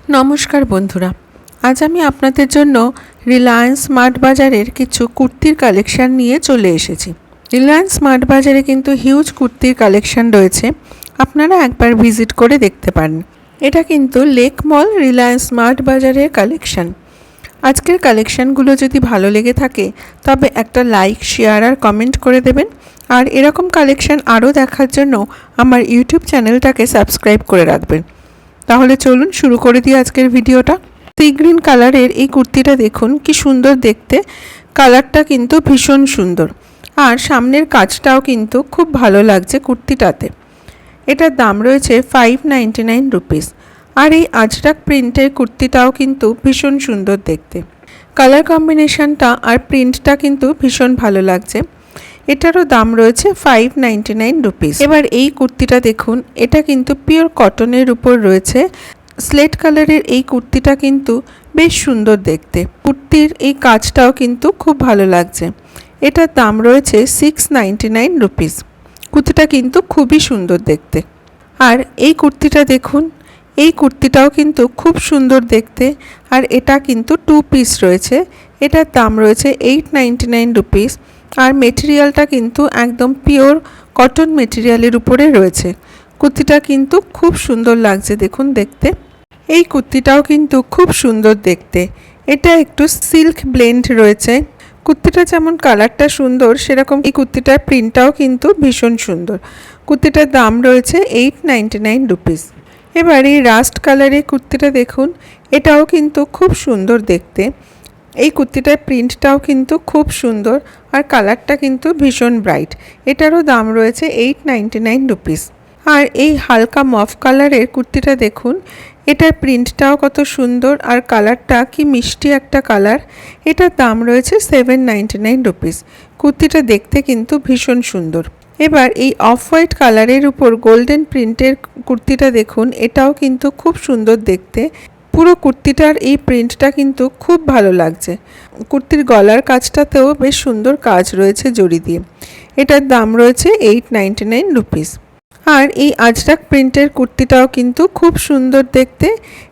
नमस्कार बंधुरा आज आमी आपनादेर जोन्नो रिलायंस स्मार्ट बाजारेर किछु कुर्तिर कालेक्शन निये चले एसेछि। रिलायंस स्मार्ट बाजारे किन्तु हिउज कुर्तिर कालेक्शन रयेछे, आपनारा एकबार भिजिट करे देखते पारेन। एटा किन्तु लेक मल रिलायंस स्मार्ट बाजारेर कालेक्शन। आजकेर कालेक्शनगुलो जोदि भालो लेगे थाके तबे एकटा लाइक शेयर और कमेंट करे देबेन और एरकम कालेक्शन आरो देखार जोन्नो आमार यूट्यूब चैनलटाके सबस्क्राइब करे राखबेन। ताहले चलुन शुरू करे दिई आजकेर भिडियोटा। सी ग्रीन कालारेर এই কুর্তিটা দেখুন কি সুন্দর দেখতে, কালারটা কিন্তু ভীষণ সুন্দর আর সামনের কাজটাও কিন্তু খুব ভালো লাগছে কুর্তিটাতে। এটার দাম রয়েছে 599 রুপিস আর এই আজরাক প্রিন্টের কুর্তিটাও কিন্তু ভীষণ সুন্দর দেখতে। কালার কম্বিনেশনটা আর প্রিন্টটা কিন্তু ভীষণ ভালো লাগছে। এটারও দাম রয়েছে 599 রুপিস। এবার এই কুর্তিটা দেখুন, এটা কিন্তু পিওর কটনের উপর রয়েছে। স্লেট কালারের এই কুর্তিটা কিন্তু বেশ সুন্দর দেখতে। কুর্তির এই কাজটাও কিন্তু খুব ভালো লাগছে। এটার দাম রয়েছে 699 রুপিস। কুর্তিটা কিন্তু খুবই সুন্দর দেখতে। আর এই কুর্তিটা দেখুন, এই কুর্তিটাও কিন্তু খুব সুন্দর দেখতে আর এটা কিন্তু 2 পিস রয়েছে। এটার দাম রয়েছে 899 রুপিস আর মেটেরিয়ালটা কিন্তু একদম পিওর কটন মেটেরিয়ালের উপরে রয়েছে। কুর্তিটা কিন্তু খুব সুন্দর লাগছে দেখুন দেখতে। এই কুর্তিটাও কিন্তু খুব সুন্দর দেখতে। এটা একটু সিল্ক ব্লেন্ড রয়েছে। কুর্তিটা যেমন কালারটা সুন্দর সেরকম এই কুর্তিটার প্রিন্টটাও কিন্তু ভীষণ সুন্দর। কুর্তিটার দাম রয়েছে 899 রুপিস। এবার এই রাস্ট কালারের কুর্তিটা দেখুন, এটাও কিন্তু খুব সুন্দর দেখতে। এই কুর্তিটার প্রিন্টটাও কিন্তু খুব সুন্দর আর কালারটা কিন্তু ভীষণ ব্রাইট। এটারও দাম রয়েছে 899 রুপিস। আর এই হালকা মফ কালারের কুর্তিটা দেখুন, এটার প্রিন্টটাও কত সুন্দর আর কালারটা কি মিষ্টি একটা কালার। এটার দাম রয়েছে 799 রুপিস। কুর্তিটা দেখতে কিন্তু ভীষণ সুন্দর। এবার এই অফ হোয়াইট কালারের উপর গোল্ডেন প্রিন্টের কুর্তিটা দেখুন, এটাও কিন্তু খুব সুন্দর দেখতে। পুরো কুর্তিটার এই প্রিন্টটা কিন্তু খুব ভালো লাগছে। কুর্তির গলার কাজটাতেও বেশ সুন্দর কাজ রয়েছে জড়ি দিয়ে। এটার দাম রয়েছে 899 রুপিস। আর এই আজরাক প্রিন্টের কুর্তিটাও কিন্তু খুব সুন্দর দেখতে।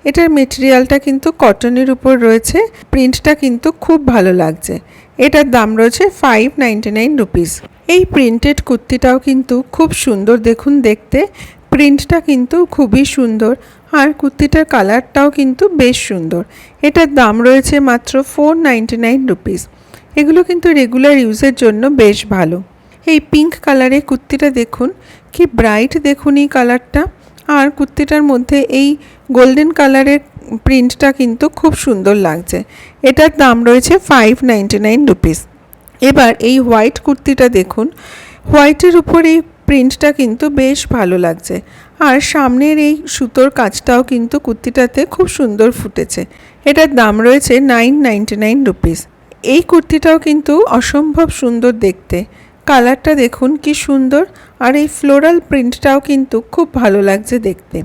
এটার মেটেরিয়ালটা কিন্তু কটনের উপর রয়েছে। প্রিন্টটা কিন্তু খুব ভালো লাগছে। এটার দাম রয়েছে 599 রুপিস। এই প্রিন্টেড কুর্তিটাও কিন্তু খুব সুন্দর দেখুন দেখতে। প্রিন্টটা কিন্তু খুবই সুন্দর আর কুর্তিটার কালারটাও কিন্তু বেশ সুন্দর। এটার দাম রয়েছে মাত্র 499 রুপিস। এগুলো কিন্তু রেগুলার ইউজের জন্য বেশ ভালো। এই পিঙ্ক কালারের কুর্তিটা দেখুন, কি ব্রাইট দেখুন এই কালারটা। আর কুর্তিটার মধ্যে এই গোল্ডেন কালারের প্রিন্টটা কিন্তু খুব সুন্দর লাগছে। এটার দাম রয়েছে 599 রুপিস। এবার এই হোয়াইট কুর্তিটা দেখুন, হোয়াইটের উপর এই প্রিন্টটা কিন্তু বেশ ভালো লাগছে আর সামনের এই সুতোর কাজটাও কিন্তু কুর্তিটাতে খুব সুন্দর ফুটেছে। এটার দাম রয়েছে 999 রুপিস। এই কুর্তিটাও কিন্তু অসম্ভব সুন্দর দেখতে। কালারটা দেখুন কি সুন্দর আর এই ফ্লোরাল প্রিন্টটাও কিন্তু খুব ভালো লাগছে দেখতে।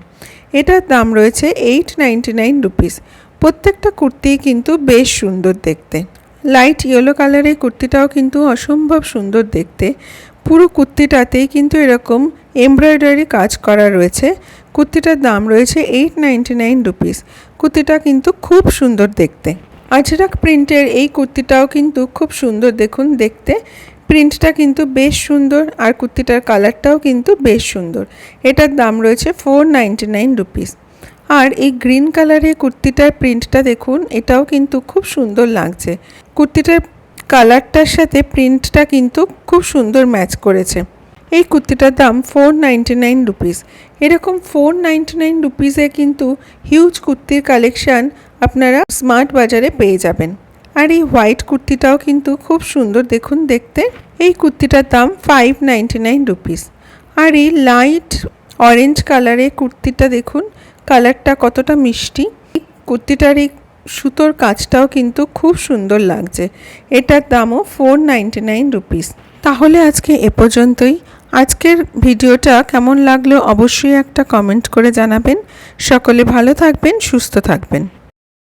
এটার দাম রয়েছে 899 রুপিস। প্রত্যেকটা কুর্তিই কিন্তু বেশ সুন্দর দেখতে। লাইট ইয়েলো কালারের কুর্তিটাও কিন্তু অসম্ভব সুন্দর দেখতে। পুরো কুর্তিটাতেই কিন্তু এরকম এমব্রয়ডারি কাজ করা রয়েছে। কুর্তিটার দাম রয়েছে 899 রুপিস। কুর্তিটা কিন্তু খুব সুন্দর দেখতে। আজরাক প্রিন্টের এই কুর্তিটাও কিন্তু খুব সুন্দর দেখুন দেখতে। প্রিন্টটা কিন্তু বেশ সুন্দর আর কুর্তিটার কালারটাও কিন্তু বেশ সুন্দর। এটার দাম রয়েছে 499 রুপিস। আর এই গ্রিন কালারের কুর্তিটার প্রিন্টটা দেখুন, এটাও কিন্তু খুব সুন্দর লাগছে। কুর্তিটার কালারটার সাথে প্রিন্টটা কিন্তু খুব সুন্দর ম্যাচ করেছে। এই কুর্তিটার দাম 499 রুপিস। এরকম 499 রুপিসে কিন্তু হিউজ কুর্তির কালেকশান আপনারা স্মার্ট বাজারে পেয়ে যাবেন। আর এই হোয়াইট কুর্তিটাও কিন্তু খুব সুন্দর দেখুন দেখতে। এই কুর্তিটার দাম 599 রুপিস। আর এই লাইট অরেঞ্জ কালারের কুর্তিটা দেখুন, কালারটা কতটা মিষ্টি। কুর্তিটার এই সুতোর কাজটাও কিন্তু খুব সুন্দর লাগছে। এটার দামও 499 রুপিস। তাহলে আজকে এ পর্যন্তই। আজকের ভিডিওটা কেমন লাগলো অবশ্যই একটা কমেন্ট করে জানাবেন। সকলে ভালো থাকবেন, সুস্থ থাকবেন।